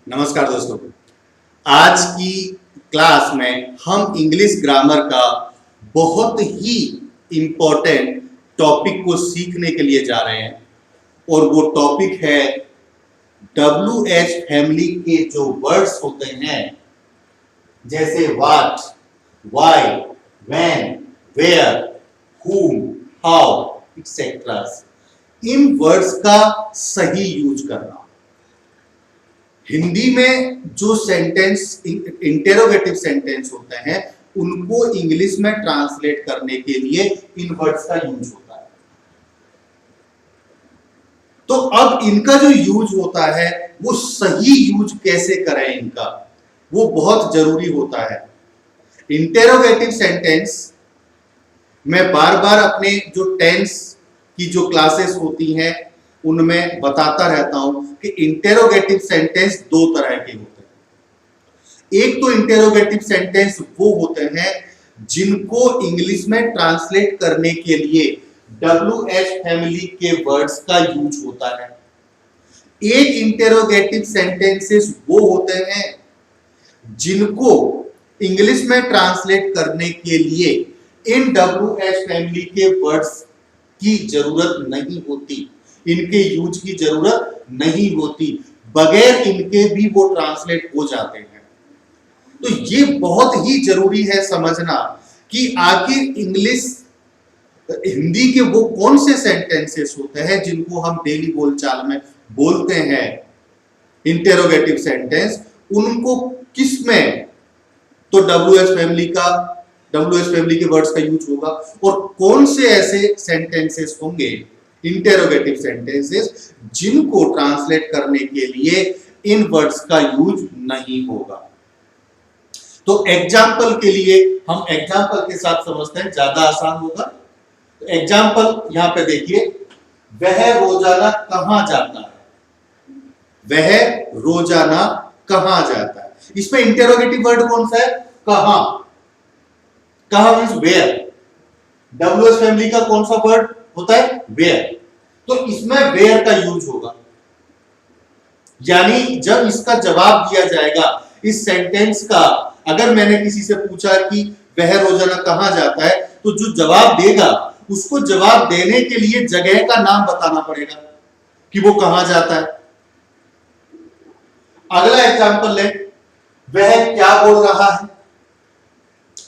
नमस्कार दोस्तों। आज की क्लास में हम इंग्लिश ग्रामर का बहुत ही इम्पोर्टेंट टॉपिक को सीखने के लिए जा रहे हैं और वो टॉपिक है WH फैमिली के जो वर्ड्स होते हैं जैसे what, why, when, where, whom, how etcetera. इन वर्ड्स का सही यूज करना। हिंदी में जो सेंटेंस इंटेरोगेटिव सेंटेंस होते हैं उनको इंग्लिश में ट्रांसलेट करने के लिए इन वर्ड्स का यूज होता है। तो अब इनका जो यूज होता है वो सही यूज कैसे करें इनका, वो बहुत जरूरी होता है। इंटेरोगेटिव सेंटेंस मैं बार बार अपने जो टेंस की जो क्लासेस होती हैं उनमें बताता रहता हूं कि इंटेरोगेटिव सेंटेंस दो तरह के होते हैं। एक तो इंटेरोगेटिव सेंटेंस वो होते हैं जिनको इंग्लिश में ट्रांसलेट करने के लिए WH फैमिली के वर्ड्स का यूज होता है। एक इंटेरोगेटिव सेंटेंसेस वो होते हैं जिनको इंग्लिश में ट्रांसलेट करने के लिए इन WH फैमिली के वर्ड्स की जरूरत नहीं होती, इनके यूज की जरूरत नहीं होती, बगैर इनके भी वो ट्रांसलेट हो जाते हैं। तो ये बहुत ही जरूरी है समझना कि आखिर इंग्लिश हिंदी के वो कौन से सेंटेंसेस होते हैं जिनको हम डेली बोलचाल में बोलते हैं इंटेरोगेटिव सेंटेंस, उनको किस में तो WH फैमिली के वर्ड्स का यूज होगा और कौन से ऐसे सेंटेंसेस होंगे इंटेरोगेटिव सेंटेंसेस जिनको ट्रांसलेट करने के लिए इन वर्ड्स का यूज नहीं होगा। तो एग्जाम्पल के लिए हम एग्जाम्पल के साथ समझते हैं, ज्यादा आसान होगा। तो एग्जाम्पल यहां पे देखिए, वह रोजाना कहां जाता है, वह रोजाना कहां जाता है। इसमें इंटेरोगेटिव वर्ड कौन सा है? कहां। कहां मींस वेयर। WH फैमिली का कौन सा वर्ड होता है? वेयर। तो इसमें वेयर का यूज होगा, यानी जब इसका जवाब दिया जाएगा इस सेंटेंस का, अगर मैंने किसी से पूछा कि वह रोजाना कहां जाता है, तो जो जवाब देगा उसको जवाब देने के लिए जगह का नाम बताना पड़ेगा कि वो कहां जाता है। अगला एग्जांपल ले, वह क्या बोल रहा है।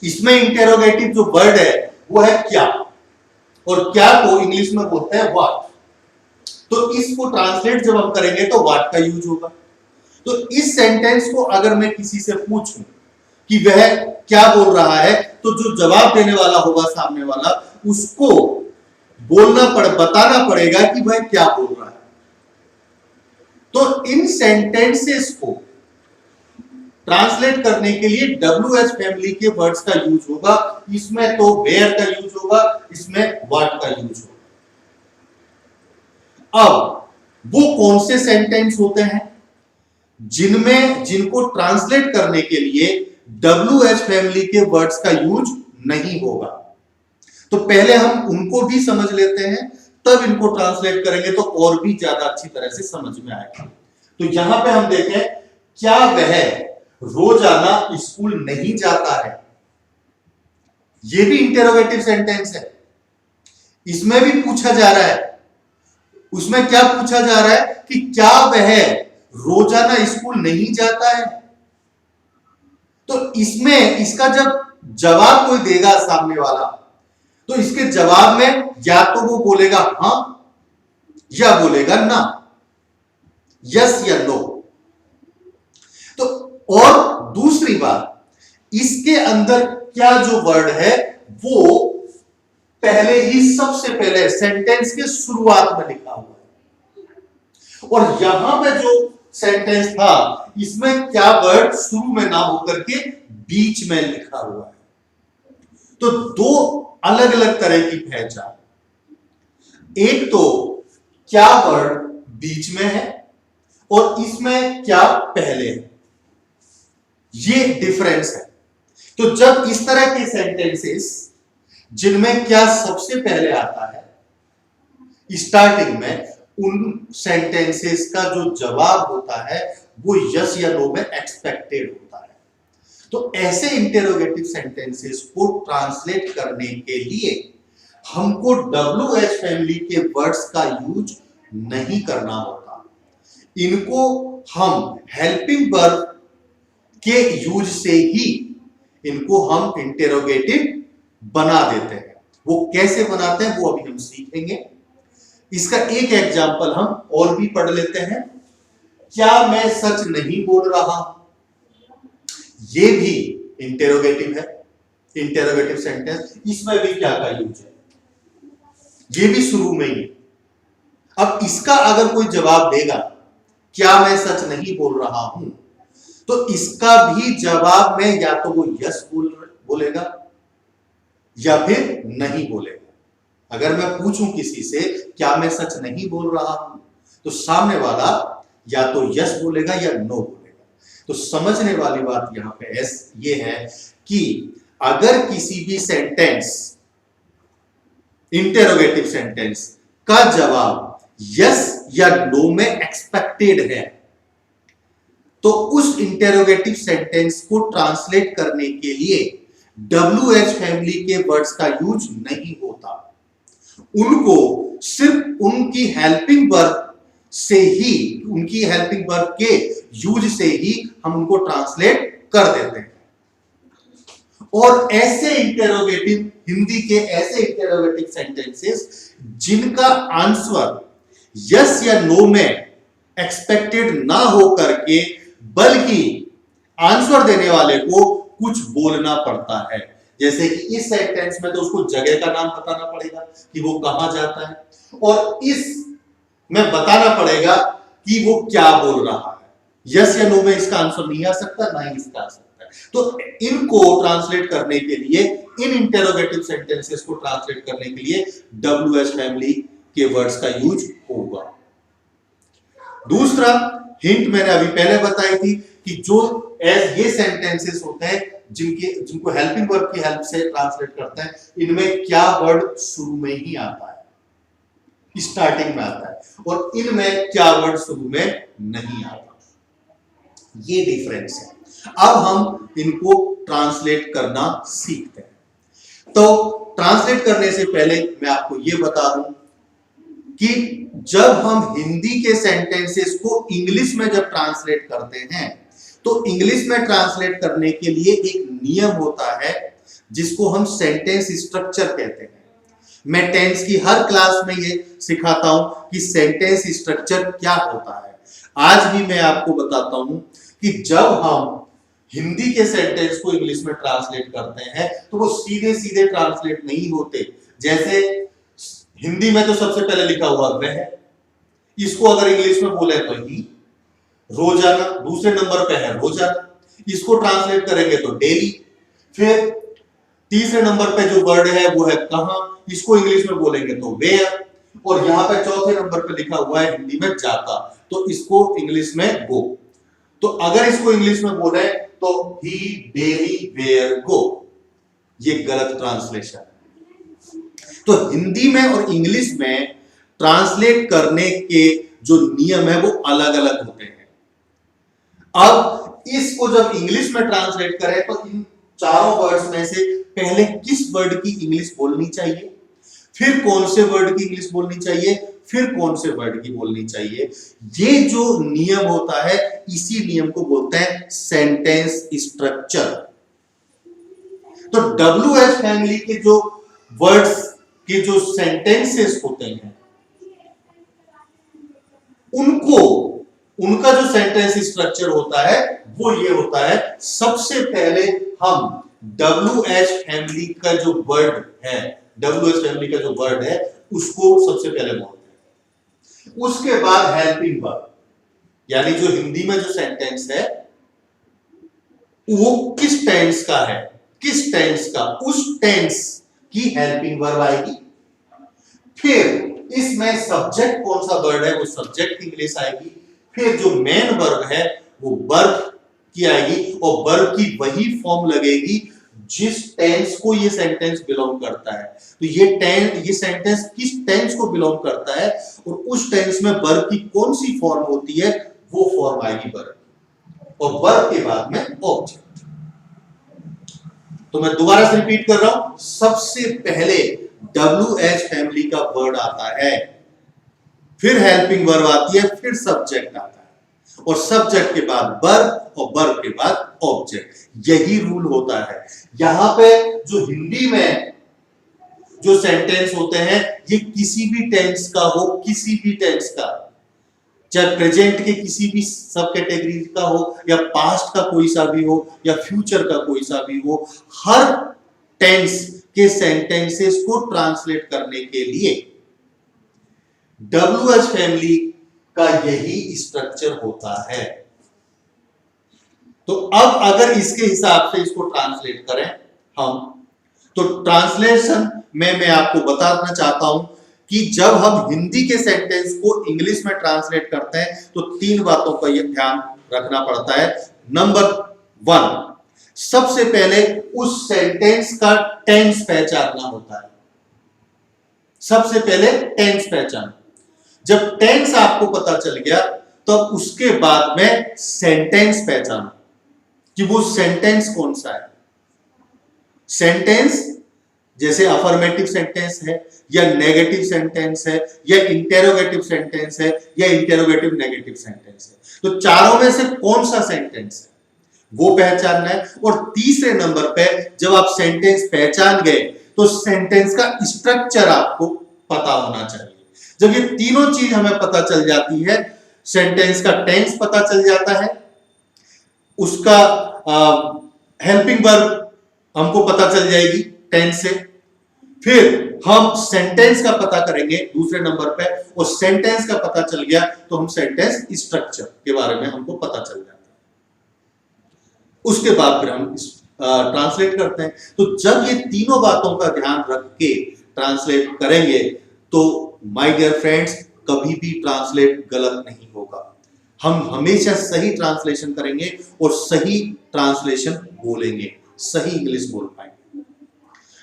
इसमें इंटेरोगेटिव जो वर्ड है वो है क्या, और क्या को इंग्लिश में बोलते हैं व्हाट। तो इसको ट्रांसलेट जब हम करेंगे तो व्हाट का यूज होगा। तो इस सेंटेंस को अगर मैं किसी से पूछूं कि वह क्या बोल रहा है, तो जो जवाब देने वाला होगा सामने वाला, उसको बताना पड़ेगा कि वह क्या बोल रहा है। तो इन सेंटेंसेस को ट्रांसलेट करने के लिए WH फैमिली के वर्ड्स का यूज होगा। इसमें तो वेयर का यूज होगा, इसमें व्हाट का यूज होगा। अब वो कौन से सेंटेंस होते हैं जिनको ट्रांसलेट करने के लिए WH फैमिली के वर्ड्स का यूज नहीं होगा। तो पहले हम उनको भी समझ लेते हैं, तब इनको ट्रांसलेट करेंगे तो और भी ज्यादा अच्छी तरह से समझ में आएगा। तो यहां पे हम देखें, क्या वह रोजाना स्कूल नहीं जाता है। यह भी इंटेरोगेटिव सेंटेंस है। इसमें भी पूछा जा रहा है, उसमें क्या पूछा जा रहा है कि क्या वह रोजाना स्कूल नहीं जाता है। तो इसमें इसका जब जवाब कोई देगा सामने वाला, तो इसके जवाब में या तो वो बोलेगा हां या बोलेगा ना, यस या नो। तो और दूसरी बात, इसके अंदर क्या जो वर्ड है वो पहले ही सबसे पहले सेंटेंस के शुरुआत में लिखा हुआ है, और यहां पे जो सेंटेंस था इसमें क्या वर्ड शुरू में ना होकर के बीच में लिखा हुआ है। तो दो अलग अलग तरह की पहचान, एक तो क्या वर्ड बीच में है और इसमें क्या पहले है, ये डिफरेंस है। तो जब इस तरह के सेंटेंसेस जिनमें क्या सबसे पहले आता है स्टार्टिंग में, उन सेंटेंसेस का जो जवाब होता है वो यस या नो में एक्सपेक्टेड होता है। तो ऐसे इंटेरोगेटिव सेंटेंसेस को ट्रांसलेट करने के लिए हमको WH फैमिली के वर्ड्स का यूज नहीं करना होता। इनको हम हेल्पिंग वर्ब के यूज से ही इनको हम इंटेरोगेटिव बना देते हैं। वो कैसे बनाते हैं वो अभी हम सीखेंगे। इसका एक एग्जांपल हम और भी पढ़ लेते हैं। क्या मैं सच नहीं बोल रहा? ये भी इंटेरोगेटिव है, इंटेरोगेटिव सेंटेंस। इसमें भी क्या का यूज है, ये भी शुरू में ही। अब इसका अगर कोई जवाब देगा क्या मैं सच नहीं बोल रहा हूं, तो इसका भी जवाब में या तो वो यस बोलेगा या फिर नहीं बोलेगा। अगर मैं पूछूं किसी से क्या मैं सच नहीं बोल रहा हूं, तो सामने वाला या तो यस बोलेगा या नो बोलेगा। तो समझने वाली बात यहां पे ये है कि अगर किसी भी सेंटेंस, इंटेरोगेटिव सेंटेंस का जवाब यस या नो में एक्सपेक्टेड है, तो उस इंटेरोगेटिव सेंटेंस को ट्रांसलेट करने के लिए WH फैमिली के वर्ड्स का यूज नहीं होता। उनको सिर्फ उनकी हेल्पिंग वर्ब से ही, उनकी हेल्पिंग वर्ब के यूज से ही हम उनको ट्रांसलेट कर देते हैं। और ऐसे इंटेरोगेटिव, हिंदी के ऐसे इंटेरोगेटिव सेंटेंसेस जिनका आंसर यस या नो में एक्सपेक्टेड ना हो करके बल्कि आंसर देने वाले को कुछ बोलना पड़ता है। जैसे कि इस सेंटेंस में तो उसको जगह का नाम बताना पड़ेगा कि वो कहां जाता है, और इस में बताना पड़ेगा कि वो क्या बोल रहा है। यस या नो में इसका आंसर नहीं आ सकता, ना ही इसका आ सकता है। तो इनको ट्रांसलेट करने के लिए, इन इंटेरोगेटिव सेंटेंसेस को ट्रांसलेट करने के लिए WH फैमिली के वर्ड्स का यूज होगा। दूसरा हिंट मैंने अभी पहले बताई थी कि जो ये सेंटेंसेस होते हैं जिनको हेल्पिंग वर्ब की हेल्प से ट्रांसलेट करते हैं, इनमें क्या वर्ड शुरू में ही आता है, स्टार्टिंग में आता है, और इनमें क्या वर्ड शुरू में नहीं आता। ये डिफरेंस है। अब हम इनको ट्रांसलेट करना सीखते हैं। तो ट्रांसलेट करने से पहले मैं आपको यह बता दूं कि जब हम हिंदी के सेंटेंसेस को इंग्लिश में जब ट्रांसलेट करते हैं, तो इंग्लिश में ट्रांसलेट करने के लिए एक नियम होता है जिसको हम सेंटेंस स्ट्रक्चर कहते हैं। मैं टेंस की हर क्लास में ये सिखाता हूं कि सेंटेंस स्ट्रक्चर क्या होता है। आज भी मैं आपको बताता हूं कि जब हम हिंदी के सेंटेंस को इंग्लिश में ट्रांसलेट करते हैं तो वो सीधे सीधे ट्रांसलेट नहीं होते। जैसे हिंदी में तो सबसे पहले लिखा हुआ वह, इसको अगर इंग्लिश में बोले तो ही। रोजाना दूसरे नंबर पे है रोजाना, इसको ट्रांसलेट करेंगे तो डेली। फिर तीसरे नंबर पे जो वर्ड है वो है कहां, इसको इंग्लिश में बोलेंगे तो वेयर। और यहां पे चौथे नंबर पे लिखा हुआ है हिंदी में जाता, तो इसको इंग्लिश में गो। तो अगर इसको इंग्लिश में बोले तो ही डेली वेयर गो, ये गलत ट्रांसलेशन है। तो हिंदी में और इंग्लिश में ट्रांसलेट करने के जो नियम है वो अलग अलग होते हैं। अब इसको जब इंग्लिश में ट्रांसलेट करें तो इन चारों वर्ड्स में से पहले किस वर्ड की इंग्लिश बोलनी चाहिए, फिर कौन से वर्ड की इंग्लिश बोलनी चाहिए, फिर कौन से वर्ड की बोलनी चाहिए, ये जो नियम होता है इसी नियम को बोलते हैं सेंटेंस स्ट्रक्चर। तो WH फैमिली के जो वर्ड्स के जो सेंटेंसेस होते हैं उनका जो सेंटेंस स्ट्रक्चर होता है वो ये होता है, सबसे पहले हम WH फैमिली का जो वर्ड है, WH फैमिली का जो वर्ड है उसको सबसे पहले बोलते हैं। उसके बाद हेल्पिंग वर्ब, यानी जो हिंदी में जो सेंटेंस है वो किस टेंस का है, किस टेंस का, उस टेंस की हेल्पिंग वर्ब आएगी। फिर इसमें सब्जेक्ट कौन सा वर्ड है वो सब्जेक्ट की इंग्लिश आएगी। फिर जो मेन वर्ब है वो वर्ब की आएगी, और वर्ब की वही फॉर्म लगेगी जिस टेंस को ये सेंटेंस बिलोंग करता है। तो ये सेंटेंस किस टेंस को बिलोंग करता है और उस टेंस में वर्ब की कौन सी फॉर्म होती है वो फॉर्म आएगी वर्ब। और वर्ब के बाद में ऑब्जेक्ट। तो मैं दोबारा से रिपीट कर रहा हूं, सबसे पहले WH फैमिली का वर्ड आता है, फिर हेल्पिंग वर्ब आती है, फिर सब्जेक्ट आता है, और सब्जेक्ट के बाद वर्ब और वर्ब के बाद ऑब्जेक्ट। यही रूल होता है। यहां पे जो हिंदी में जो सेंटेंस होते हैं, ये किसी भी टेंस का हो, किसी भी टेंस का, चाहे प्रेजेंट के किसी भी सब कैटेगरी का हो, या पास्ट का कोई सा भी हो, या फ्यूचर का कोई सा भी हो, हर टेंस के सेंटेंसेस को ट्रांसलेट करने के लिए WH फैमिली का यही स्ट्रक्चर होता है। तो अब अगर इसके हिसाब से इसको ट्रांसलेट करें हम, तो ट्रांसलेशन में मैं आपको बताना चाहता हूं कि जब हम हिंदी के सेंटेंस को इंग्लिश में ट्रांसलेट करते हैं तो 3 बातों का यह ध्यान रखना पड़ता है। नंबर 1, सबसे पहले उस सेंटेंस का टेंस पहचानना होता है। सबसे पहले टेंस पहचान। जब टेंस आपको पता चल गया तो उसके बाद में सेंटेंस पहचानो कि वो सेंटेंस कौन सा है। सेंटेंस जैसे अफर्मेटिव सेंटेंस है, या नेगेटिव सेंटेंस है, या इंटेरोगेटिव सेंटेंस है, या इंटेरोगेटिव नेगेटिव सेंटेंस है। तो चारों में से कौन सा सेंटेंस है वो पहचानना है। और तीसरे नंबर पे जब आप सेंटेंस पहचान गए तो सेंटेंस का स्ट्रक्चर आपको पता होना चाहिए। जब ये तीनों चीज हमें पता चल जाती है, सेंटेंस का टेंस पता चल जाता है, उसका हेल्पिंग वर्ब हमको पता चल जाएगी टेंस से, फिर हम सेंटेंस का पता करेंगे दूसरे नंबर पे, और सेंटेंस का पता चल गया तो हम सेंटेंस स्ट्रक्चर के बारे में हमको पता चल जाता है। उसके बाद फिर हम ट्रांसलेट करते हैं। तो जब ये तीनों बातों का ध्यान रख के ट्रांसलेट करेंगे तो माय डियर फ्रेंड्स, कभी भी ट्रांसलेट गलत नहीं होगा। हम हमेशा सही ट्रांसलेशन करेंगे और सही ट्रांसलेशन बोलेंगे, सही इंग्लिश बोल पाएंगे।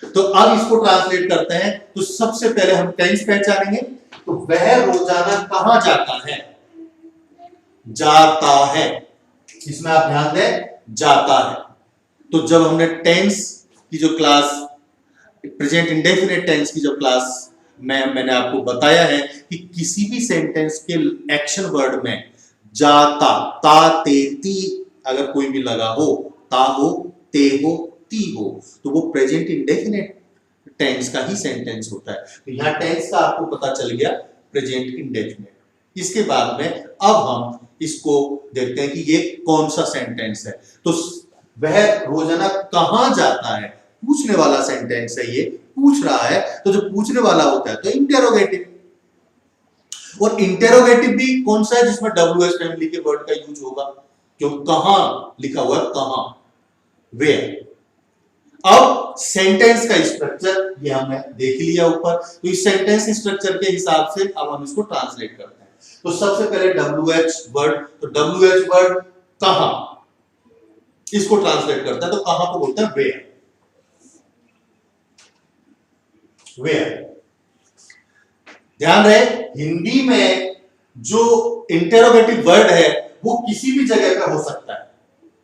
तो अब इसको ट्रांसलेट करते हैं। तो सबसे पहले हम टेंस पहचानेंगे। तो वह रोजाना कहां जाता है? जाता है। इसमें आप ध्यान दें, जाता है। तो जब हमने टेंस की जो क्लास, प्रेजेंट इंडेफिनिट टेंस की जो क्लास में मैंने आपको बताया है कि किसी भी सेंटेंस के एक्शन वर्ड में जाता, ता, ते, ती अगर कोई भी लगा हो, ता हो, ते हो, ती हो, तो वो प्रेजेंट इंडेफिनिट टेंस का ही सेंटेंस होता है। तो यहां टेंस का आपको पता चल गया, प्रेजेंट इंडेफिनिट। इसके बाद में अब हम इसको देखते हैं कि ये कौन सा सेंटेंस है। तो वह रोजाना कहां जाता है, पूछने वाला सेंटेंस है, ये पूछ रहा है। तो जब पूछने वाला होता है तो इंटेरोगेटिव, और इंटेरोगेटिव भी कौन सा है? जिसमें WH फैमिली के वर्ड का यूज होगा। जो कहां लिखा हुआ है, कहां, वेयर। अब सेंटेंस का स्ट्रक्चर ये हमने देख लिया ऊपर। तो इस सेंटेंस स्ट्रक्चर के हिसाब से अब हम इसको ट्रांसलेट करते हैं। तो सबसे पहले WH वर्ड, तो WH वर्ड कहां, इसको ट्रांसलेट करता है। तो कहां को बोलते हैं? वेयर। वेयर। ध्यान रहे, हिंदी में जो इंटेरोगेटिव वर्ड है वो किसी भी जगह पे हो सकता है।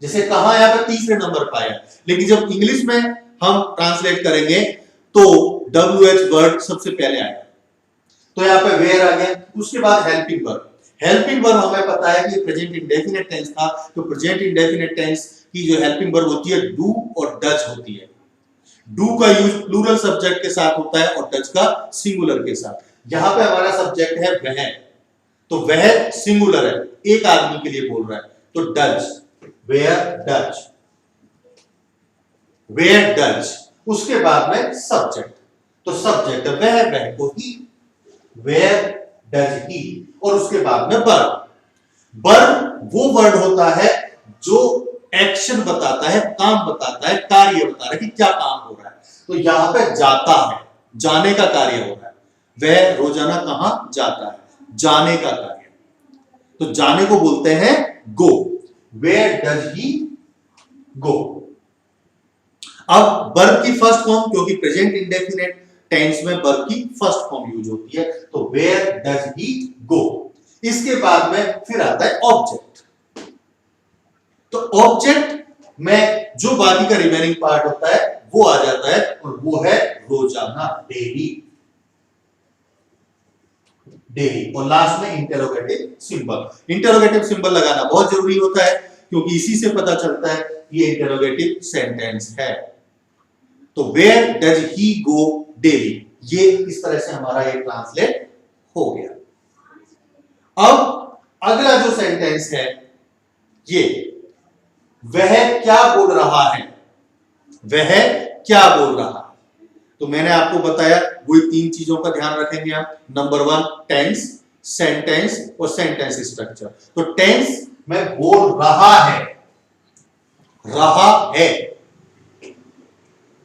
जैसे कहां यहां पे तीसरे नंबर पर आया, लेकिन जब इंग्लिश में हम ट्रांसलेट करेंगे तो WH वर्ड सबसे पहले आएगा। तो यहां पे वेयर आ गया। उसके बाद हेल्पिंग वर्ब। हेल्पिंग वर्ब हमें पता है कि प्रेजेंट इंडेफिनिट टेंस था। तो प्रेजेंट इंडेफिनिट टेंस की जो हेल्पिंग वर्ब होती है, डू और डज होती है। डू का यूज प्लूरल सब्जेक्ट के साथ होता है और डज का सिंगुलर के साथ। यहां पे हमारा सब्जेक्ट है वह, तो वह सिंगुलर है, एक आदमी के लिए बोल रहा है। तो does, where does, where does. उसके बाद में सब्जेक्ट, तो सब्जेक्ट वह को ही, वेयर डज ही। और उसके बाद में वर्ब। वर्ब वो वर्ड होता है जो एक्शन बताता है, काम बताता है, कार्य बता रहा है कि क्या काम हो रहा है। तो यहां पे जाता है, जाने का कार्य हो रहा है। वह रोजाना कहां जाता है, जाने का कार्य। तो जाने को बोलते हैं गो। वेयर डज ही गो। अब वर्ब की फर्स्ट फॉर्म, क्योंकि प्रेजेंट इंडेफिनिट टेंस में वर्ब की फर्स्ट फॉर्म यूज होती है, तो वेयर डज ही गो। इसके बाद में फिर आता है ऑब्जेक्ट। तो ऑब्जेक्ट में जो बाकी का रिमेनिंग पार्ट होता है वो आ जाता है, और वो है रोजाना, डेली। डेली, और लास्ट में इंटेरोगेटिव सिंबल। इंटेरोगेटिव सिंबल लगाना बहुत जरूरी होता है, क्योंकि इसी से पता चलता है ये इंटेरोगेटिव सेंटेंस है। तो where does he go daily, ये इस तरह से हमारा ये ट्रांसलेट हो गया। अब अगला जो सेंटेंस है, ये वह क्या बोल रहा है, वह क्या बोल रहा है। तो मैंने आपको बताया वही 3 चीजों का ध्यान रखेंगे हम। नंबर 1 टेंस, सेंटेंस और सेंटेंस स्ट्रक्चर। तो टेंस में बोल रहा है, रहा है,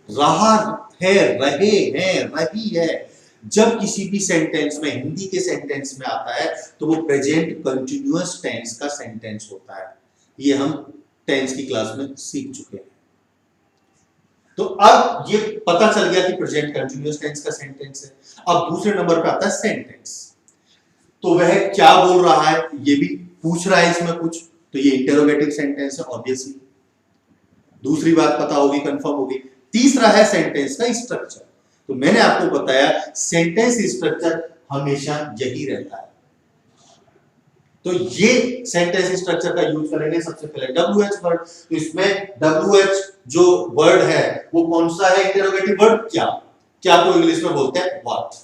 रहा है, रहे हैं, रही है। जब किसी भी सेंटेंस में, हिंदी के सेंटेंस में आता है तो वो प्रेजेंट कंटिन्यूअस टेंस का सेंटेंस होता है। ये हम टेंस की क्लास में सीख चुके हैं। तो अब ये पता चल गया कि प्रेजेंट कंटिन्यूअस टेंस का सेंटेंस है। अब दूसरे नंबर पे आता है सेंटेंस। तो वह क्या बोल रहा है, ये भी पूछ रहा है इसमें कुछ, तो ये इंटेरोगेटिव सेंटेंस है ऑब्वियसली। दूसरी बात पता होगी, कंफर्म होगी। तीसरा है सेंटेंस का स्ट्रक्चर। तो मैंने आपको बताया सेंटेंस स्ट्रक्चर हमेशा यही रहता है। तो ये सेंटेंस स्ट्रक्चर का यूज करेंगे सबसे पहले WH वर्ड। तो इसमें WH जो वर्ड है वो कौन सा है, इंटेरोगेटिव वर्ड, क्या। क्या को इंग्लिश में बोलते हैं व्हाट,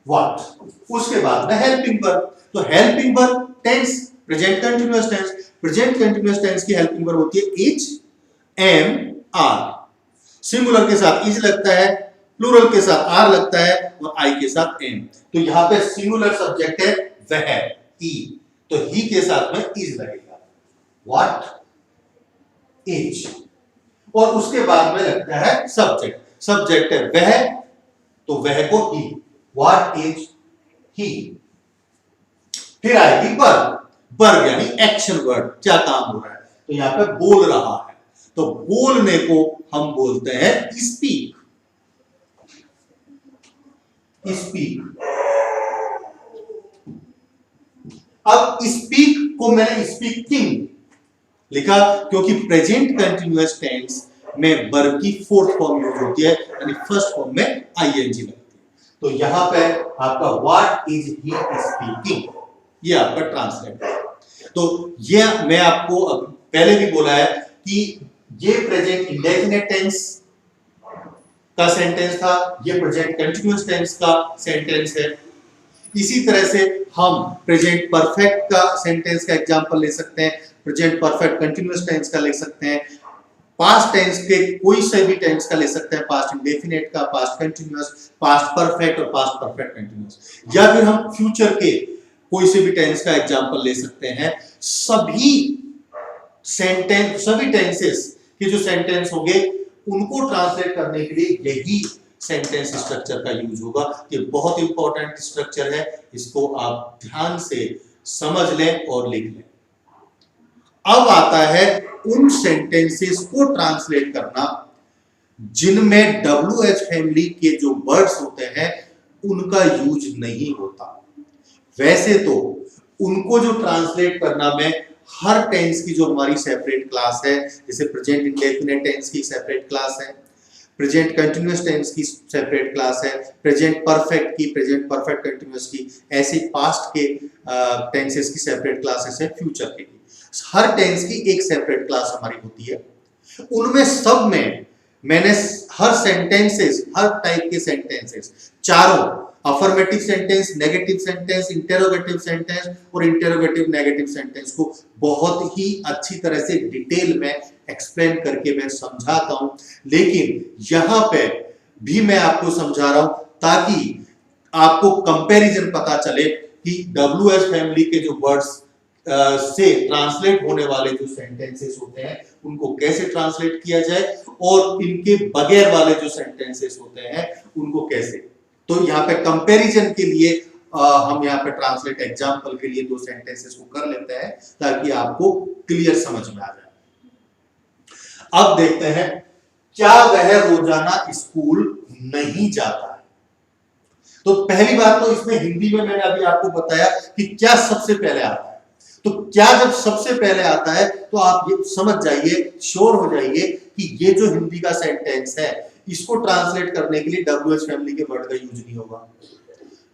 व्हाट। उसके बाद में हेल्पिंग वर्ब। तो helping verb tense, present continuous tense. Present continuous tense की हेल्पिंग वर्ब होती है इज, एम, आर। सिंगुलर के साथ इज लगता है, प्लूरल के साथ आर लगता है, और आई के साथ एम। तो यहां पे सिंगुलर सब्जेक्ट है वह, ई, तो ही के साथ में इज लगेगा, व्हाट इज। और उसके बाद में लगता है सब्जेक्ट। सब्जेक्ट है वह, तो वह को ही, व्हाट इज ही। फिर आएगी वर्ब। वर्ब यानी एक्शन वर्ड, क्या काम हो रहा है। तो यहां पे बोल रहा है, तो बोलने को हम बोलते हैं स्पीक, स्पीक। अब स्पीक को मैंने स्पीकिंग लिखा क्योंकि प्रेजेंट कंटीन्यूअस टेंस में वर्ब की 4th फॉर्म यूज होती है, यानी फर्स्ट फॉर्म में आईएनजी लगती है। तो यहां पे आपका व्हाट इज ही स्पीकिंग, ये आपका ट्रांसलेट है। तो ये मैं आपको पहले भी बोला है कि ये प्रेजेंट इंडेफिनिट टेंस का सेंटेंस था, ये प्रेजेंट कंटीन्यूअस टेंस का सेंटेंस है। इसी तरह से हम प्रेजेंट परफेक्ट का सेंटेंस का एग्जांपल ले सकते हैं, प्रेजेंट परफेक्ट कंटीन्यूअस टेंस का ले सकते हैं, पास्ट टेंस के कोई से भी टेंस का ले सकते हैं, पास्ट इंडेफिनिट का, पास्ट कंटीन्यूअस, पास्ट परफेक्ट और पास्ट परफेक्ट कंटीन्यूअस। या फिर हम फ्यूचर के कोई से भी टेंस का एग्जांपल ले सकते हैं। सभी सेंटेंस, सभी टेंसेस के जो सेंटेंस होंगे उनको ट्रांसलेट करने के लिए यही सेंटेंस स्ट्रक्चर का यूज होगा। ये बहुत इंपॉर्टेंट स्ट्रक्चर है, इसको आप ध्यान से समझ लें और लिख लें। अब आता है उन सेंटेंसेस को ट्रांसलेट करना जिनमें WH फैमिली के जो वर्ड्स होते हैं उनका यूज नहीं होता। वैसे तो उनको जो ट्रांसलेट करना में हर टेंस की जो हमारी सेपरेट क्लास है, जैसे प्रेजेंट इंडेफिनिट टेंस की सेपरेट क्लास है, प्रेजेंट कंटीन्यूअस टेंस की सेपरेट क्लास है, प्रेजेंट परफेक्ट की, प्रेजेंट परफेक्ट कंटीन्यूअस की, ऐसे पास्ट के टेंसेस की सेपरेट क्लासेस है, फ्यूचर की। हर टेंस की एक सेपरेट क्लास हमारी होती है। उनमें सब में मैंने हर सेंटेंसेस, हर टाइप के सेंटेंसेस, चारों affirmative sentence, negative sentence, interrogative sentence और इंटेरोगेटिव नेगेटिव सेंटेंस को बहुत ही अच्छी तरह से डिटेल में एक्सप्लेन करके मैं समझाता हूं। लेकिन यहां पे भी मैं आपको समझा रहा हूं ताकि आपको कंपैरिजन पता चले कि WH फैमिली के जो वर्ड्स से ट्रांसलेट होने वाले जो सेंटेंसेस होते हैं उनको कैसे ट्रांसलेट किया जाए और इनके बगैर वाले जो सेंटेंसेस होते हैं उनको कैसे। तो यहाँ पे कंपैरिजन के लिए हम यहाँ पे ट्रांसलेट एग्जांपल के लिए 2 सेंटेंसेस को कर लेते हैं ताकि आपको क्लियर समझ में आ जाए। अब देखते हैं, क्या वह रोजाना स्कूल नहीं जाता है। तो पहली बात तो इसमें हिंदी में मैंने अभी आपको बताया कि क्या सबसे पहले आता है। तो क्या जब सबसे पहले आता है तो आप ये समझ जाइए, श्योर हो जाइए कि ये जो हिंदी का सेंटेंस है इसको ट्रांसलेट करने के लिए WH फैमिली के वर्ड का यूज नहीं होगा,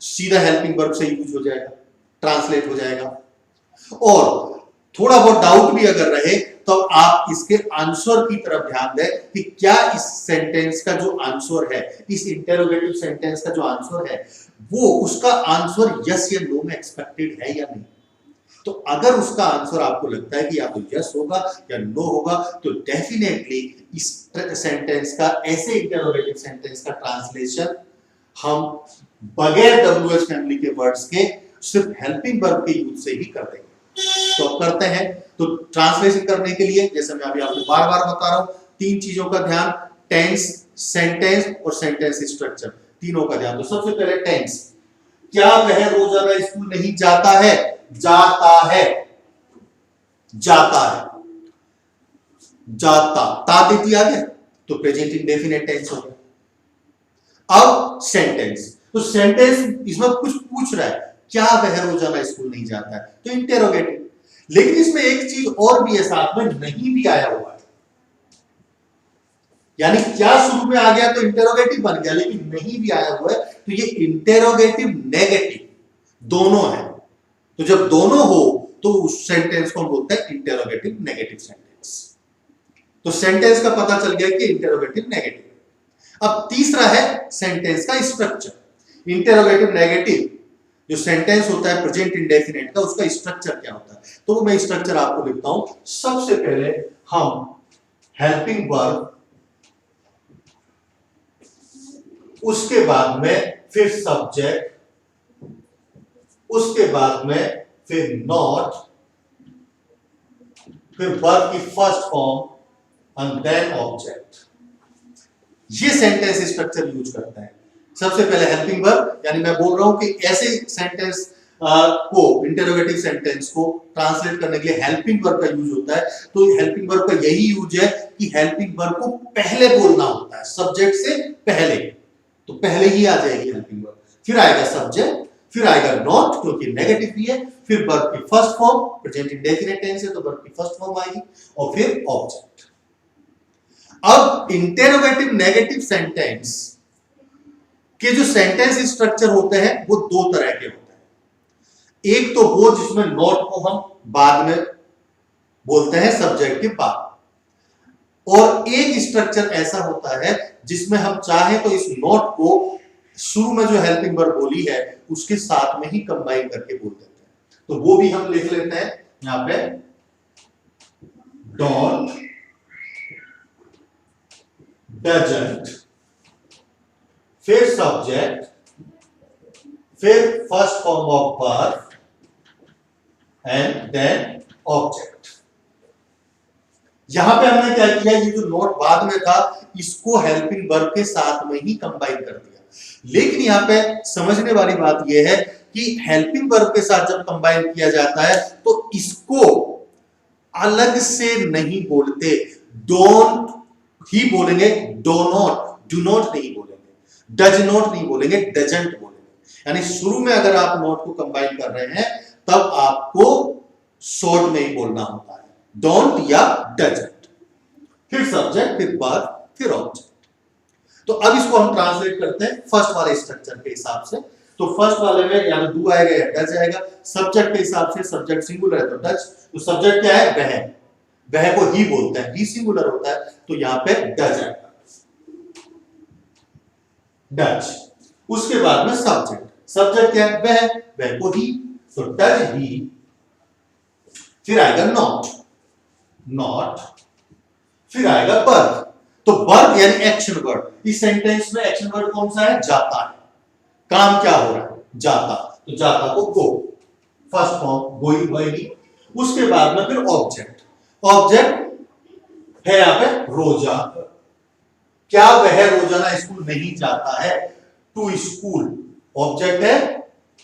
सीधा हेल्पिंग वर्ब से यूज हो जाएगा, ट्रांसलेट हो जाएगा। और थोड़ा बहुत डाउट भी अगर रहे तो आप इसके आंसर की तरफ ध्यान दें कि क्या इस सेंटेंस का जो आंसर है, इस इंटेरोगेटिव सेंटेंस का जो आंसर है वो उसका आंसर यस या नो में एक्सपेक्टेड है या नहीं। तो अगर उसका आंसर आपको लगता है कि या तो यस होगा या नो होगा तो डेफिनेटली इस सेंटेंस का, ऐसे इंटेरोगेटिव सेंटेंस का ट्रांसलेशन हम बगैर WH फैमिली के वर्ड्स के सिर्फ हेल्पिंग वर्ब के यूज से ही कर देंगे। तो अब करते हैं। तो ट्रांसलेशन करने के लिए जैसे मैं अभी आपको बार बार बता रहा हूं, तीन चीजों का ध्यान, टेंस, सेंटेंस और सेंटेंस स्ट्रक्चर, तीनों का ध्यान। तो सबसे पहले टेंस, क्या वह रोजाना स्कूल नहीं जाता है? जाता है, जाता है, जाता, ता देती आ गया तो प्रेजेंट इंडेफिनिट टेंस हो गया। अब सेंटेंस, तो सेंटेंस इसमें कुछ पूछ रहा है, क्या वह रोजाना स्कूल नहीं जाता है, तो इंटेरोगेटिव। लेकिन इसमें एक चीज और भी है, साथ में नहीं भी आया हुआ है, यानी क्या शुरू में आ गया तो इंटेरोगेटिव बन गया, लेकिन नहीं भी आया हुआ है तो ये इंटेरोगेटिव नेगेटिव दोनों है। तो जब दोनों हो तो उस सेंटेंस को हम बोलते हैं इंटेरोगेटिव नेगेटिव सेंटेंस। तो सेंटेंस का पता चल गया कि इंटेरोगेटिव नेगेटिव। अब तीसरा है सेंटेंस का स्ट्रक्चर। इंटेरोगेटिव नेगेटिव जो सेंटेंस होता है प्रेजेंट इंडेफिनिट का, उसका स्ट्रक्चर क्या होता है, तो मैं स्ट्रक्चर आपको लिखता हूं। सबसे पहले हम हेल्पिंग वर्ब, उसके बाद में फिर सब्जेक्ट, उसके बाद में फिर नॉट, फिर वर्ब की first form and then object. ये सेंटेंस स्ट्रक्चर यूज करता है। सबसे पहले हेल्पिंग वर्ब, यानी मैं बोल रहा हूं कि ऐसे सेंटेंस को, इंटेरोगेटिव सेंटेंस को ट्रांसलेट करने के लिए हेल्पिंग वर्ब का यूज होता है। तो हेल्पिंग वर्ब का यही यूज है कि हेल्पिंग वर्ब को पहले बोलना होता है, सब्जेक्ट से पहले। तो पहले ही आ जाएगी हेल्पिंग वर्ब, फिर आएगा सब्जेक्ट, फिर आएगा नॉट क्योंकि नेगेटिव ही है, फिर वर्ब की first form, present indefinite tense है तो वर्ब की फर्स्ट फॉर्म आएगी, और फिर ऑब्जेक्ट। अब इंटेरोगेटिव नेगेटिव सेंटेंस के जो सेंटेंस स्ट्रक्चर होते हैं वो दो तरह के होते हैं। एक तो वो जिसमें नॉट को हम बाद में बोलते हैं सब्जेक्ट के बाद, और एक स्ट्रक्चर ऐसा होता है जिसमें हम चाहे तो इस नॉट को शुरू में जो हेल्पिंग वर्ब बोली है उसके साथ में ही कंबाइन करके बोल देते हैं। तो वो भी हम लिख लेते हैं यहां पे, डोंट, डजंट, फिर सब्जेक्ट, फिर first form of verb and then object. यहां पे हमने क्या किया, ये जो नोट बाद में था इसको हेल्पिंग वर्ब के साथ में ही कंबाइन कर दिया। लेकिन यहां पे समझने वाली बात यह है कि हेल्पिंग वर्ब के साथ जब कंबाइन किया जाता है तो इसको अलग से नहीं बोलते, डोंट ही बोलेंगे, डो नॉट, डू नॉट नहीं बोलेंगे, डज नॉट नहीं बोलेंगे, डजंट बोलेंगे। यानी शुरू में अगर आप नॉट को कंबाइन कर रहे हैं तब आपको शॉर्ट में ही बोलना होता है, डोंट या डजंट, फिर सब्जेक्ट, फिर वर्ब, फिर ऑब्जेक्ट। तो अब इसको हम ट्रांसलेट करते हैं फर्स्ट वाले स्ट्रक्चर के हिसाब से। तो फर्स्ट वाले में या तो डू आएगा या डज आएगा। सब्जेक्ट के हिसाब से सब्जेक्ट सिंगुलर है तो डज, तो सब्जेक्ट क्या है, वह, वह को ही बोलते हैं, ही सिंगुलर होता है तो यहां पे डज आएगा, डज। उसके बाद में सब्जेक्ट, सब्जेक्ट क्या है, वह, वह को ही, तो डज ही। फिर आएगा नॉट, नॉट, फिर आएगा वर्ब। तो वर्ब यानी एक्शन वर्ड। इस सेंटेंस में एक्शन वर्ड कौन सा है, जाता है, काम क्या हो रहा है, जाता, तो जाता को गो, फर्स्ट फॉर्म गोइंग होएगी। उसके बाद में फिर ऑब्जेक्ट, ऑब्जेक्ट है यहां पे रोजा, क्या वह रोजाना स्कूल नहीं जाता है, टू स्कूल, ऑब्जेक्ट है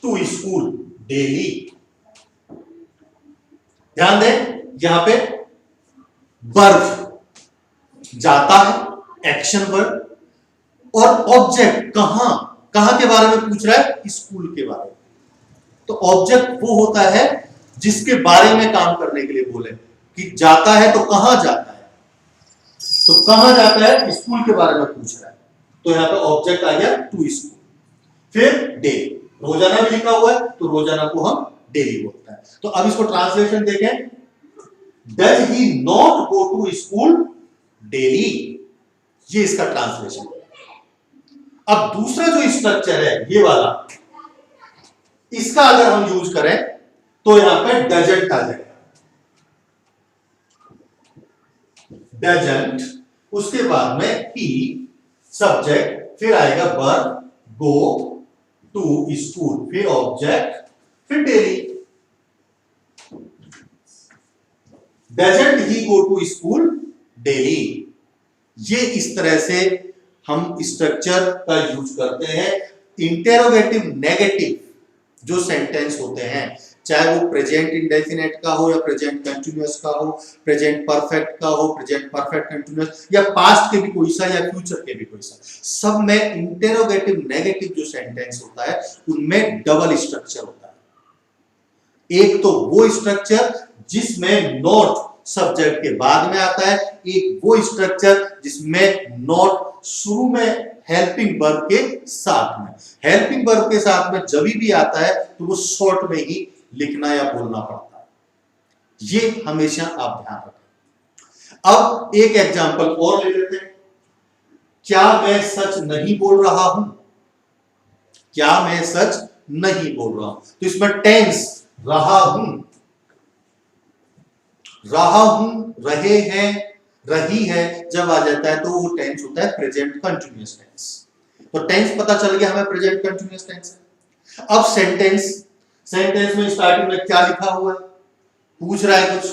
टू स्कूल, डेली। ध्यान दें यहां पे वर्ब जाता है, एक्शन वर्ड, और ऑब्जेक्ट कहां, कहां के बारे में पूछ रहा है, स्कूल के बारे में। तो ऑब्जेक्ट वो होता है जिसके बारे में काम करने के लिए बोले कि जाता है तो कहां जाता है, तो कहां जाता है, स्कूल के बारे में पूछ रहा है, तो यहां पे ऑब्जेक्ट आ गया टू स्कूल। फिर डेली, रोजाना भी लिखा हुआ है तो रोजाना को हम डेली बोलते हैं। तो अब इसको ट्रांसलेशन देखें, does he not go to school daily, ये इसका ट्रांसलेशन। अब दूसरा जो स्ट्रक्चर है ये वाला, इसका अगर हम यूज करें तो यहां पे डजंट आ जाएगा, डजंट, उसके बाद में ही सब्जेक्ट, फिर आएगा वर्ब, गो टू स्कूल, फिर ऑब्जेक्ट, फिर daily. Doesn't he go to school daily, ये इस तरह से हम स्ट्रक्चर का यूज करते हैं। इंटेरोगेटिव नेगेटिव जो सेंटेंस होते हैं, चाहे वो प्रेजेंट इंडेफिनेट का हो या प्रेजेंट कंटिन्यूअस का हो, प्रेजेंट परफेक्ट का हो, प्रेजेंट परफेक्ट कंटिन्यूअस, या पास्ट के भी कोई सा या फ्यूचर के भी कोई सा, सब में इंटेरोगेटिव नेगेटिव जो सेंटेंस होता है उनमें डबल स्ट्रक्चर होता है। एक तो वो स्ट्रक्चर जिसमें नॉट सब्जेक्ट के बाद में आता है, एक वो स्ट्रक्चर जिसमें नॉट शुरू में हेल्पिंग वर्ब के साथ में। हेल्पिंग वर्ब के साथ में जब भी आता है तो वो शॉर्ट में ही लिखना या बोलना पड़ता है, ये हमेशा आप ध्यान रखें। अब एक एग्जांपल और ले लेते हैं, क्या मैं सच नहीं बोल रहा हूं, क्या मैं सच नहीं बोल रहा हूं, तो इसमें टेंस रहा हूं, रहा हूं, रहे हैं, रही है जब आ जाता है तो वो टेंस होता है प्रेजेंट कंटिन्यूअस टेंस। तो टेंस पता चल गया हमें प्रेजेंट कंटिन्यूअस टेंस है। अब सेंटेंस, सेंटेंस में स्टार्टिंग में क्या लिखा हुआ है, पूछ रहा है कुछ,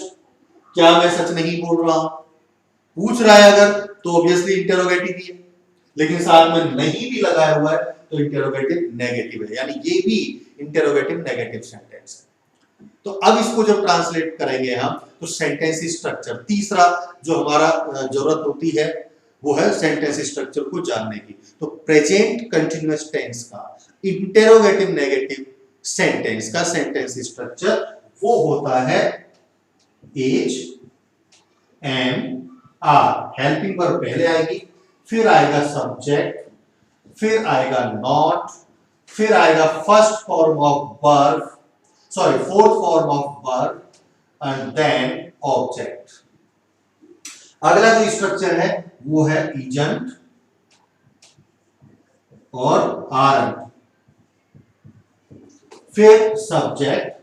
क्या मैं सच नहीं बोल रहा हूं, पूछ रहा है अगर तो ऑब्वियसली इंटेरोगेटिव ही है, लेकिन साथ में नहीं भी लगाया हुआ है तो इंटेरोगेटिव नेगेटिव है, यानी ये भी इंटेरोगेटिव नेगेटिव सेंटेंस है। तो अब इसको जब ट्रांसलेट करेंगे हम तो सेंटेंस स्ट्रक्चर, तीसरा जो हमारा जरूरत होती है वो है सेंटेंस स्ट्रक्चर को जानने की। तो प्रेजेंट कंटिन्यूअस टेंस का इंटेरोगेटिव नेगेटिव सेंटेंस का सेंटेंस स्ट्रक्चर वो होता है is, am, are, helping verb पहले आएगी, फिर आएगा सब्जेक्ट, फिर आएगा नॉट, फिर आएगा first form of verb, sorry fourth form of verb, and then object. अगला जो स्ट्रक्चर है वो है एजेंट और आरंट, फिर सब्जेक्ट,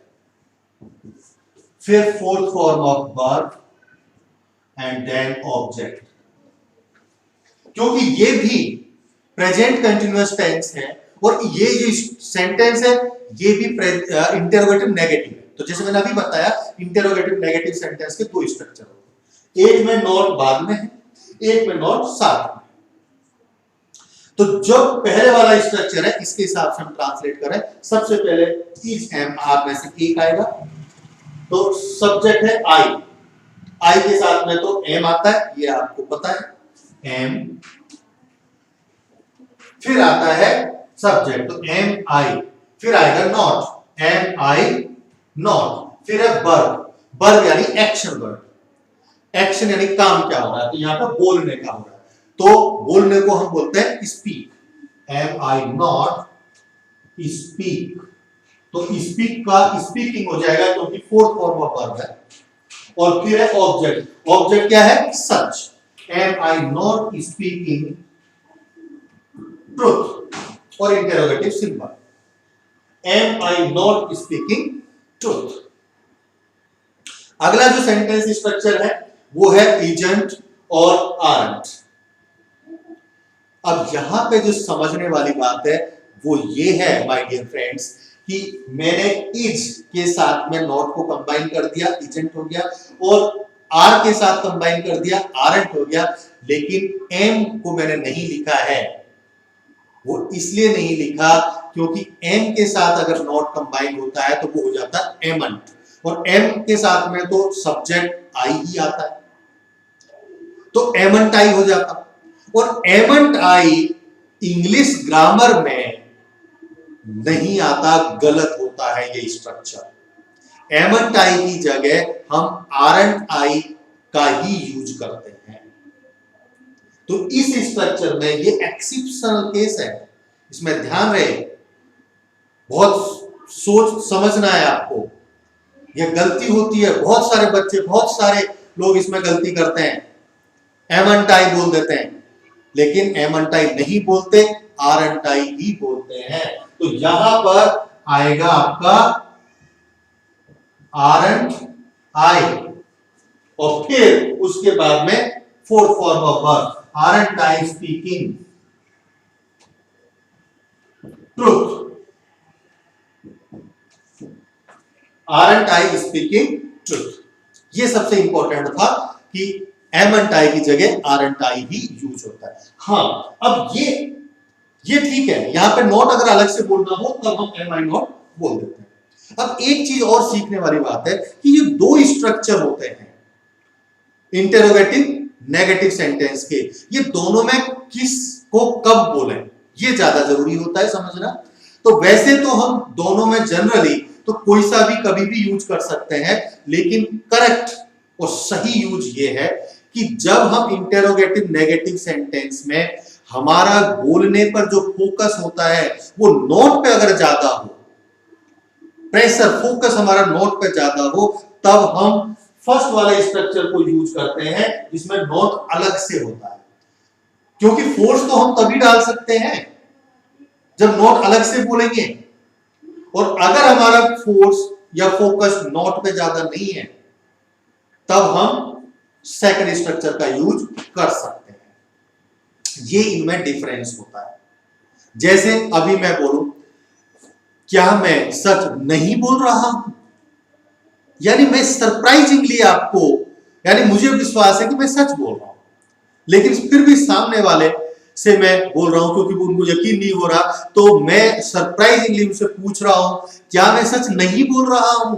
फिर fourth form of verb and then object. क्योंकि ये भी प्रेजेंट कंटिन्यूअस टेंस है और ये जो सेंटेंस है ये भी इंटेरोगेटिव नेगेटिव है। तो जैसे मैंने अभी बताया इंटेरोगेटिव नेगेटिव सेंटेंस के दो स्ट्रक्चर होते हैं, एक में नॉट बाद में है, एक में नॉट साथ में। तो जो पहले वाला स्ट्रक्चर है इसके हिसाब से हम ट्रांसलेट करें, सबसे पहले इज, एम, आर में से एक आएगा, तो सब्जेक्ट है आई, आई के साथ में तो एम आता है, ये आपको पता है एम, फिर आता है सब्जेक्ट तो एम आई, फिर आएगा नॉट, एम आई नॉट, फिर है वर्ब, वर्ब यानी एक्शन वर्ब, एक्शन यानी काम क्या हो रहा है, तो यहां पर बोलने का हो रहा है, तो बोलने को हम बोलते हैं speak, am I not speak, तो स्पीक का स्पीकिंग हो जाएगा क्योंकि फोर्थ फॉर्म ऑफ वर्ब है। और फिर है ऑब्जेक्ट, ऑब्जेक्ट क्या है, सच, am I not speaking truth, और interrogative symbol, am I not speaking truth. अगला जो सेंटेंस स्ट्रक्चर है वो है एजेंट और आरंट। अब यहां पे जो समझने वाली बात है वो ये है माय डियर फ्रेंड्स कि मैंने इज के साथ में नॉट को कंबाइन कर दिया, एजेंट हो गया, और आर के साथ कंबाइन कर दिया, आरंट हो गया, लेकिन एम को मैंने नहीं लिखा है। वो इसलिए नहीं लिखा क्योंकि एम के साथ अगर नॉट कंबाइन होता है तो वो हो जाता है एमंट, और एम के साथ में तो सब्जेक्ट आई ही आता है, तो एमंट आई हो जाता, और एमंट आई इंग्लिश ग्रामर में नहीं आता, गलत होता है ये स्ट्रक्चर। एम एंड आई की जगह हम आर एंड आई का ही यूज करते हैं। तो इस स्ट्रक्चर में ये एक्सेप्शनल केस है, इसमें ध्यान रहे, बहुत सोच समझना है आपको। यह गलती होती है, बहुत सारे बच्चे, बहुत सारे लोग इसमें गलती करते हैं, एम एंड आई बोल देते हैं, लेकिन एम एंड आई नहीं बोलते, आर एंड आई ही बोलते हैं। तो यहां पर आएगा आपका आर एंड आई, और फिर उसके बाद में fourth form of verb, aren't I speaking truth, aren't I speaking truth. ये सबसे इंपॉर्टेंट था कि एम एंड आई की जगह आर एंड आई ही यूज होता है। हाँ, अब ये ठीक है, यहां पे नॉट अगर अलग से बोलना हो तब हम एम आई नॉट बोल देते हैं। अब एक चीज और सीखने वाली बात है कि ये दो स्ट्रक्चर होते हैं इंटेरोगेटिव नेगेटिव सेंटेंस के, ये दोनों में किस को कब बोलें ये ज्यादा जरूरी होता है समझना। तो वैसे तो हम दोनों में जनरली तो कोई सा भी कभी भी यूज कर सकते हैं, लेकिन करेक्ट और सही यूज ये है कि जब हम इंटेरोगेटिव नेगेटिव सेंटेंस में हमारा बोलने पर जो फोकस होता है वो नोट पे अगर ज्यादा हो, प्रेशर फोकस हमारा नोट पे ज्यादा हो, तब हम फर्स्ट वाले स्ट्रक्चर को यूज करते हैं जिसमें नोट अलग से होता है। क्योंकि फोर्स तो हम तभी डाल सकते हैं जब नोट अलग से बोलेंगे, और अगर हमारा फोर्स या फोकस नोट पे ज्यादा नहीं है तब हम सेकंड स्ट्रक्चर का यूज कर सकते हैं। ये इनमें डिफरेंस होता है। जैसे अभी मैं बोलूं, क्या मैं सच नहीं बोल रहा हूं, यानी मैं सरप्राइजिंगली आपको, यानी मुझे विश्वास है कि मैं सच बोल रहा हूं, लेकिन फिर भी सामने वाले से मैं बोल रहा हूं क्योंकि उनको यकीन नहीं हो रहा, तो मैं सरप्राइजिंगली उनसे पूछ रहा हूं क्या मैं सच नहीं बोल रहा हूं।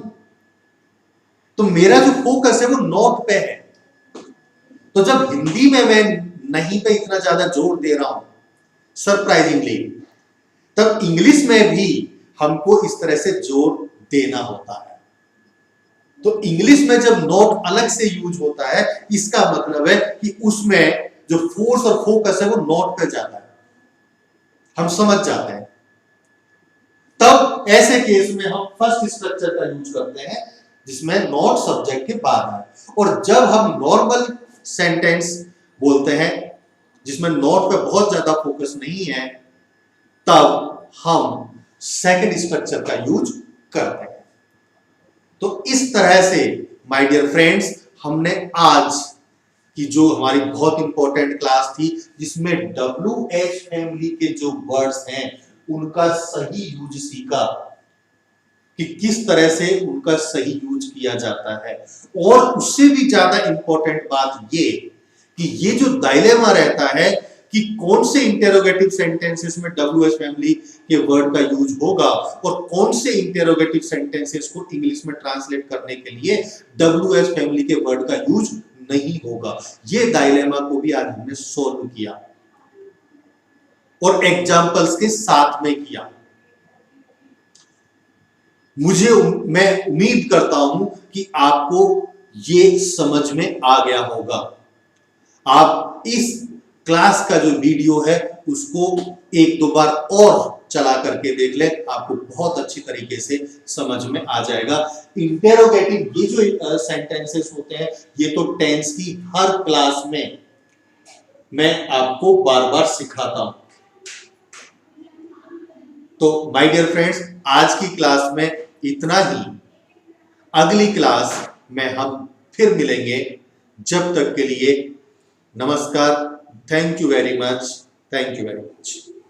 तो मेरा जो फोकस है वो नोट पे है। तो जब हिंदी में मैं नहीं पे इतना ज्यादा जोर दे रहा हूं सरप्राइजिंगली, तब इंग्लिश में भी हमको इस तरह से जोर देना होता है। तो इंग्लिश में जब नोट अलग से यूज होता है, इसका मतलब है कि उसमें जो फोर्स और फोकस है वो नोट पे जाता है, हम समझ जाते हैं। तब ऐसे केस में हम फर्स्ट स्ट्रक्चर का यूज करते हैं जिसमें नोट सब्जेक्ट के बाद है। और जब हम नॉर्मल सेंटेंस बोलते हैं जिसमें नोट पे बहुत ज्यादा फोकस नहीं है, तब हम सेकंड स्ट्रक्चर का यूज करते हैं। तो इस तरह से माय डियर फ्रेंड्स, हमने आज की जो हमारी बहुत इंपॉर्टेंट क्लास थी जिसमें WH फैमिली के जो वर्ड्स हैं उनका सही यूज सीखा कि किस तरह से उनका सही यूज किया जाता है। और उससे भी ज्यादा इंपॉर्टेंट बात ये कि ये जो डायलेमा रहता है कि कौन से इंटेरोगेटिव सेंटेंसेस में WH फैमिली के वर्ड का यूज होगा और कौन से इंटेरोगेटिव सेंटेंसेस को इंग्लिश में ट्रांसलेट करने के लिए WH फैमिली के वर्ड का यूज नहीं होगा, ये डायलेमा को भी आज हमने सोल्व किया और एग्जांपल्स के साथ में किया। मैं उम्मीद करता हूं कि आपको ये समझ में आ गया होगा। आप इस क्लास का जो वीडियो है उसको एक दो बार और चला करके देख ले, आपको बहुत अच्छी तरीके से समझ में आ जाएगा। इंटेरोगेटिव ये जो सेंटेंसेस होते हैं ये तो टेंस की हर क्लास में मैं आपको बार बार सिखाता हूं। तो माय डियर फ्रेंड्स, आज की क्लास में इतना ही। अगली क्लास में हम फिर मिलेंगे। जब तक के लिए नमस्कार। Thank you very much. Thank you very much.